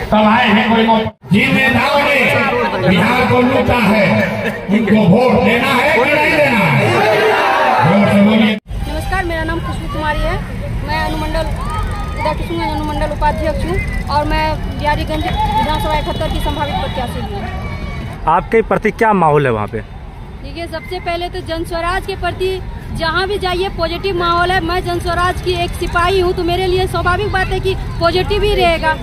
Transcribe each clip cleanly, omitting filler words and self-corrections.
तब आए हैं कोई जिन नेताओं ने बिहार को लूटा है उनको वोट देना है कि नहीं देना है? नमस्कार, मेरा नाम खुशबू कुमारी है। मैं अनुमंडल किशनगंज अनुमंडल उपाध्यक्ष हूँ और मैं बिहारीगंज विधानसभा 71 की संभावित प्रत्याशी हूँ। आपके प्रति क्या माहौल है वहाँ पे? देखिए, सबसे पहले तो जन स्वराज के प्रति जहाँ भी जाइए पॉजिटिव माहौल है। मैं जन स्वराज की एक सिपाही हूँ तो मेरे लिए स्वाभाविक बात है कि पॉजिटिव ही रहेगा।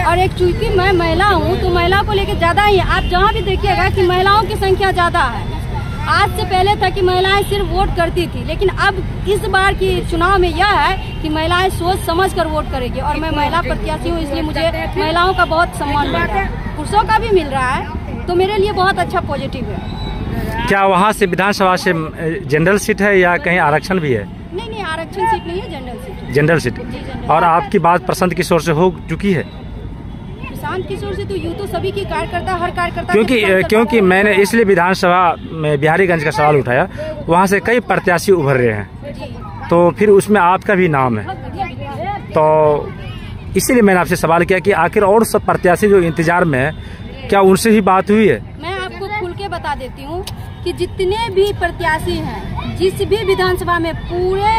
और एक चूंकि मैं महिला हूँ तो महिला को लेकर ज्यादा ही, आप जहाँ भी देखिएगा कि महिलाओं की संख्या ज्यादा है। आज से पहले था कि महिलाएं सिर्फ वोट करती थी, लेकिन अब इस बार की चुनाव में यह है कि महिलाएं सोच समझ कर वोट करेगी। और मैं महिला प्रत्याशी हूँ, इसलिए मुझे महिलाओं का बहुत सम्मान मिल रहा है, पुरुषों का भी मिल रहा है, तो मेरे लिए बहुत अच्छा पॉजिटिव है। क्या वहाँ से विधानसभा से जनरल सीट है या कहीं आरक्षण भी है? नहीं, आरक्षण सीट नहीं है, जनरल सीट है। General seat. और आपकी बात प्रशांत किशोर से हो चुकी है? प्रशांत किशोर से तो यूँ तो सभी की कार्यकर्ता, हर कार्यकर्ता, क्योंकि मैंने इसलिए विधानसभा में बिहारीगंज का सवाल उठाया, वहाँ से कई प्रत्याशी उभर रहे हैं तो फिर उसमें आपका भी नाम है, तो इसीलिए मैंने आपसे सवाल किया कि आखिर और सब प्रत्याशी जो इंतजार में है, क्या उनसे ही बात हुई है? मैं आपको खुल के बता देती हूँ कि जितने भी प्रत्याशी हैं, जिस भी विधानसभा में, पूरे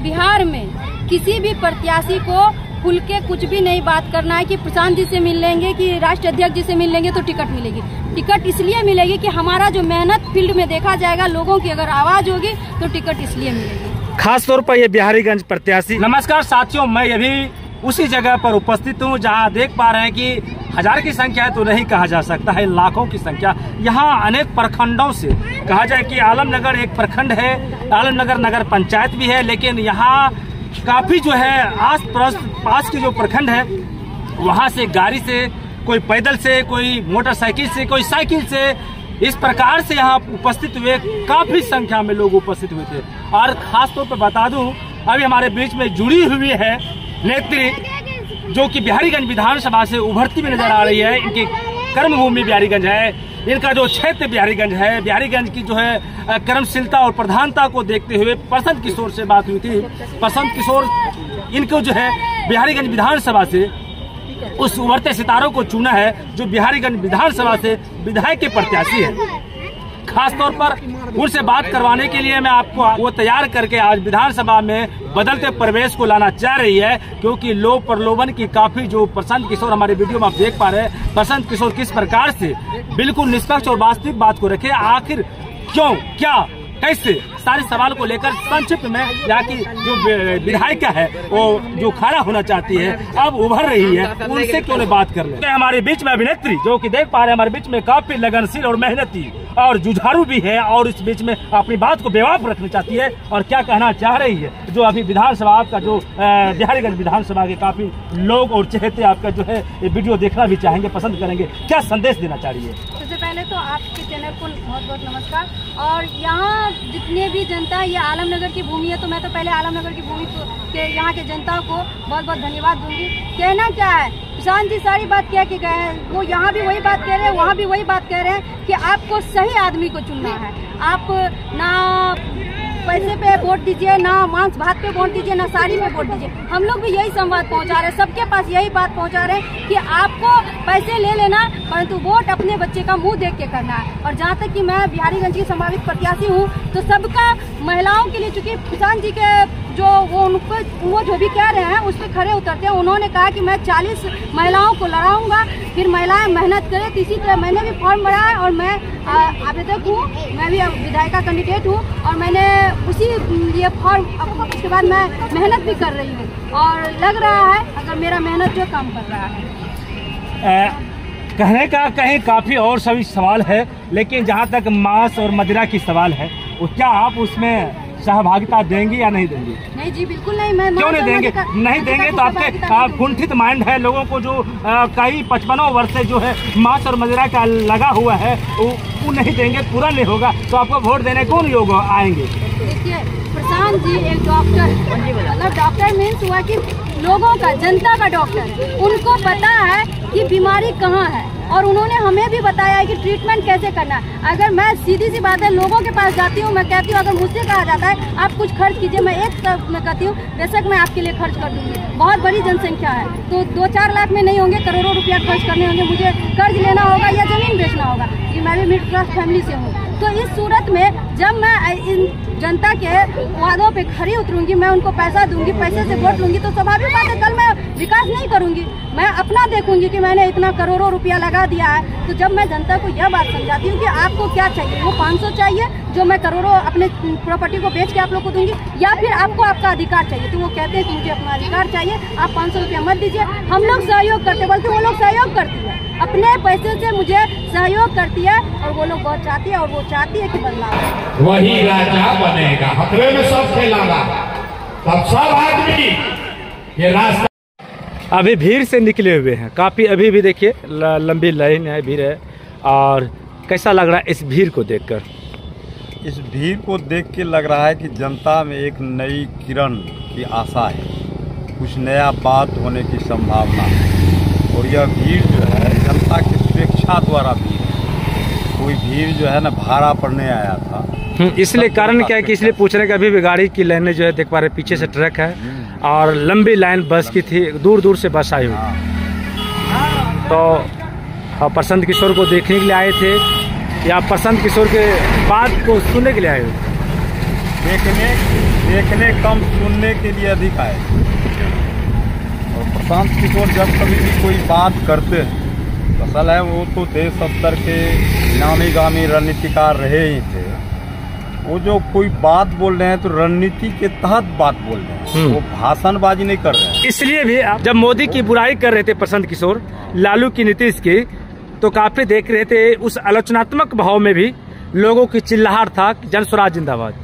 बिहार में किसी भी प्रत्याशी को खुल के कुछ भी नहीं बात करना है कि प्रशांत जी से मिल लेंगे कि राष्ट्रीय अध्यक्ष जी से मिल लेंगे तो टिकट मिलेगी। टिकट इसलिए मिलेगी कि हमारा जो मेहनत फील्ड में देखा जाएगा, लोगों की अगर आवाज होगी तो टिकट इसलिए मिलेगी। खास तौर पर ये बिहारीगंज प्रत्याशी। नमस्कार साथियों, मैं अभी उसी जगह पर उपस्थित हूँ जहाँ देख पा रहे हैं कि हजार की संख्या तो नहीं कहा जा सकता है, लाखों की संख्या। यहाँ अनेक प्रखंडों से कहा जाए कि आलमनगर एक प्रखंड है, आलमनगर नगर पंचायत भी है, लेकिन यहाँ काफी जो है आस पास की जो प्रखंड है वहाँ से गाड़ी से, कोई पैदल से, कोई मोटरसाइकिल से, कोई साइकिल से, इस प्रकार से यहाँ उपस्थित हुए, काफी संख्या में लोग उपस्थित हुए थे। और खास तौर पर बता दूं, अभी हमारे बीच में जुड़ी हुई है नेत्री जो कि बिहारीगंज विधानसभा से उभरती हुई नजर आ रही है। इनकी कर्मभूमि बिहारीगंज है, इनका जो क्षेत्र बिहारीगंज है, बिहारीगंज की जो है कर्मशीलता और प्रधानता को देखते हुए प्रशांत किशोर से बात हुई थी। प्रशांत किशोर इनको जो है बिहारीगंज विधानसभा से उस उभरते सितारों को चुना है जो बिहारीगंज विधानसभा से विधायक के प्रत्याशी है। खास तौर पर उनसे बात करवाने के लिए मैं आपको वो तैयार करके आज विधानसभा में बदलते परिवेश को लाना चाह रही है, क्योंकि लोग प्रलोभन की काफी जो प्रशांत किशोर हमारे वीडियो में आप देख पा रहे हैं, प्रशांत किशोर किस प्रकार से बिल्कुल निष्पक्ष और वास्तविक बात को रखे, आखिर क्यों, क्या, कैसे, सारे सवाल को लेकर संक्षिप्त में यहाँ की जो विधायिका है वो जो खड़ा होना चाहती है, अब उभर रही है, उनसे क्यों नहीं बात कर ले। हमारे बीच में अभिनेत्री जो कि देख पा रहे हैं हमारे बीच में काफी लगनशील और मेहनती और जुझारू भी है, और इस बीच में अपनी बात को बेवाक रखना चाहती है और क्या कहना चाह रही है, जो अभी विधानसभा आपका जो बिहारीगंज विधानसभा के काफी लोग और चहेते आपका जो है ये वीडियो देखना भी चाहेंगे, पसंद करेंगे, क्या संदेश देना चाह रही है? सबसे पहले तो आपके चैनल को बहुत बहुत नमस्कार। और यहाँ जितने भी जनता, ये आलमनगर की भूमि है तो मैं तो पहले आलमनगर की भूमि के यहाँ के जनता को बहुत बहुत धन्यवाद दूंगी। कहना क्या है, प्रशांत जी सारी बात कह के गए हैं, वो यहाँ भी वही बात कह रहे हैं, वहाँ भी वही बात कह रहे हैं कि आपको सही आदमी को चुनना है। आप ना पैसे पे वोट दीजिए, ना मांस भात पे वोट दीजिए, ना साड़ी पे वोट दीजिए। हम लोग भी यही संवाद पहुंचा रहे हैं, सबके पास यही बात पहुंचा रहे हैं कि आपको पैसे ले लेना, परंतु वोट अपने बच्चे का मुंह देख के करना है। और जहाँ तक कि मैं बिहारीगंज की संभावित प्रत्याशी हूँ तो सबका महिलाओं के लिए, चूंकि प्रशांत जी के जो वो जो भी कह रहे हैं उस पर खड़े उतरते हैं। उन्होंने कहा कि मैं 40 महिलाओं को लड़ाऊंगा, फिर महिलाएं मेहनत करें। तो इसी तरह मैंने भी फॉर्म भरा है और मैं आवेदक हूँ, मैं भी विधायिका कैंडिडेट हूँ और मैंने उसी लिए फॉर्म, उसके बाद मैं मेहनत भी कर रही हूँ और लग रहा है अगर मेरा मेहनत जो काम कर रहा है। कहने का कहीं काफी और सभी सवाल है, लेकिन जहाँ तक मांस और मदिरा की सवाल है, वो क्या आप उसमें सहभागिता देंगी या नहीं देंगी? नहीं जी, बिल्कुल नहीं। मैं क्यों नहीं देंगे? नहीं देंगे तो आपके कुंठित माइंड है, लोगों को जो कई 55 वर्ष से जो है मांस और मदिरा का लगा हुआ है वो नहीं देंगे, पूरा नहीं होगा, तो आपको वोट देने कौन लोग आएंगे? देखिए, प्रशांत जी एक डॉक्टर, मतलब डॉक्टर मीन्स हुआ कि लोगों का, जनता का डॉक्टर, उनको पता है कि बीमारी कहाँ है। और उन्होंने हमें भी बताया है कि ट्रीटमेंट कैसे करना है। अगर मैं सीधी सी बात है लोगों के पास जाती हूँ, मैं कहती हूँ अगर मुझसे कहा जाता है आप कुछ खर्च कीजिए, मैं एक तरफ में कहती हूँ बेशक मैं आपके लिए खर्च कर दूंगी। बहुत बड़ी जनसंख्या है तो 2-4 लाख में नहीं होंगे, करोड़ों रुपया खर्च करने होंगे, मुझे कर्ज लेना होगा या जमीन बेचना होगा, क्योंकि मैं भी मिडिल क्लास फैमिली से हूँ। तो इस सूरत में जब मैं इन जनता के वादों पे खरी उतरूंगी, मैं उनको पैसा दूंगी, पैसे से वोट लूंगी, तो स्वाभाविक बात है कल मैं विकास नहीं करूंगी, मैं अपना देखूंगी कि मैंने इतना करोड़ों रुपया लगा दिया है। तो जब मैं जनता को यह बात समझाती हूँ कि आपको क्या चाहिए, वो 500 चाहिए जो मैं करोड़ों अपने प्रॉपर्टी को बेच के आप लोग को दूंगी, या फिर आपको आपका अधिकार चाहिए, तो वो कहते हैं कि मुझे अपना अधिकार चाहिए, आप 500 रुपया मत दीजिए। हम लोग सहयोग करते, बल्कि वो लोग सहयोग करती है, अपने पैसे से मुझे सहयोग करती है, और वो लोग बहुत चाहती है, और वो चाहती है कि बदलाव वही राजा बनेगा। खतरे में सब खेलागा, तब सब आदमी ये रास्ता। अभी भीड़ से निकले हुए हैं काफ़ी, अभी भी देखिए लंबी लाइन है, भीड़ है। और कैसा लग रहा है इस भीड़ को देखकर? इस भीड़ को देख के लग रहा है कि जनता में एक नई किरण की आशा है, कुछ नया बात होने की संभावना है। और यह भीड़ जो है जनता की स्वेच्छा द्वारा भीड़ है, कोई भीड़ जो है ना भाड़ा पर नहीं आया था। इसलिए कारण क्या है कि इसलिए पूछ रहे हैं कि अभी भी गाड़ी की लाइनें जो है देख पा रहे, पीछे से ट्रक है और लंबी लाइन बस की थी, दूर दूर से बस आई हुई। तो प्रशांत किशोर को देखने के लिए आए थे या प्रशांत किशोर के बात को सुनने के लिए आए हुए? देखने कम, सुनने के लिए अधिक आए। और प्रशांत किशोर जब कभी भी कोई बात करते हैं, असल है वो तो देश स्तर के नामी गामी रणनीतिकार रहे ही थे। वो जो कोई बात बोल रहे हैं तो रणनीति के तहत बात बोल रहे हैं, वो भाषणबाजी नहीं कर रहे हैं। इसलिए भी जब मोदी की बुराई कर रहे थे प्रशांत किशोर, लालू की, नीतीश की, तो काफी देख रहे थे उस आलोचनात्मक भाव में भी लोगों की चिल्लाहट था जन स्वराज जिंदाबाद।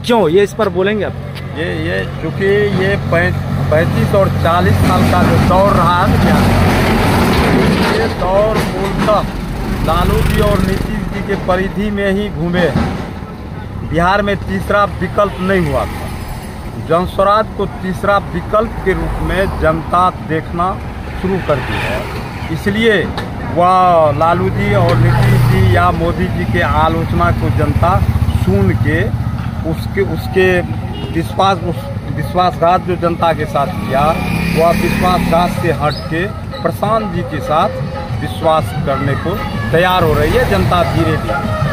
क्यों, ये इस पर बोलेंगे आप? ये चूंकि ये 35 और 40 साल का जो दौर रहा है, ये दौर मूलतः लालू जी और नीतीश जी के परिधि में ही घूमे। बिहार में तीसरा विकल्प नहीं हुआ था। जन स्वराज को तीसरा विकल्प के रूप में जनता देखना शुरू कर दी है। इसलिए वह लालू जी और नीतीश जी या मोदी जी के आलोचना को जनता सुन के उसके विश्वासघात जो जनता के साथ किया, वह विश्वासघात से हट के प्रशांत जी के साथ विश्वास करने को तैयार हो रही है जनता धीरे धीरे।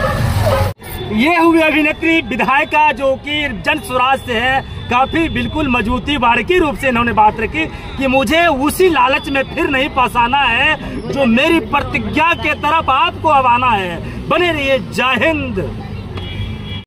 ये हुई अभिनेत्री विधायिका जो कि जन स्वराज से है, काफी बिल्कुल मजबूती बारीकी रूप से इन्होंने बात रखी कि मुझे उसी लालच में फिर नहीं फंसाना है जो मेरी प्रतिज्ञा के तरफ आपको आवाना है। बने रहिए, जय हिंद।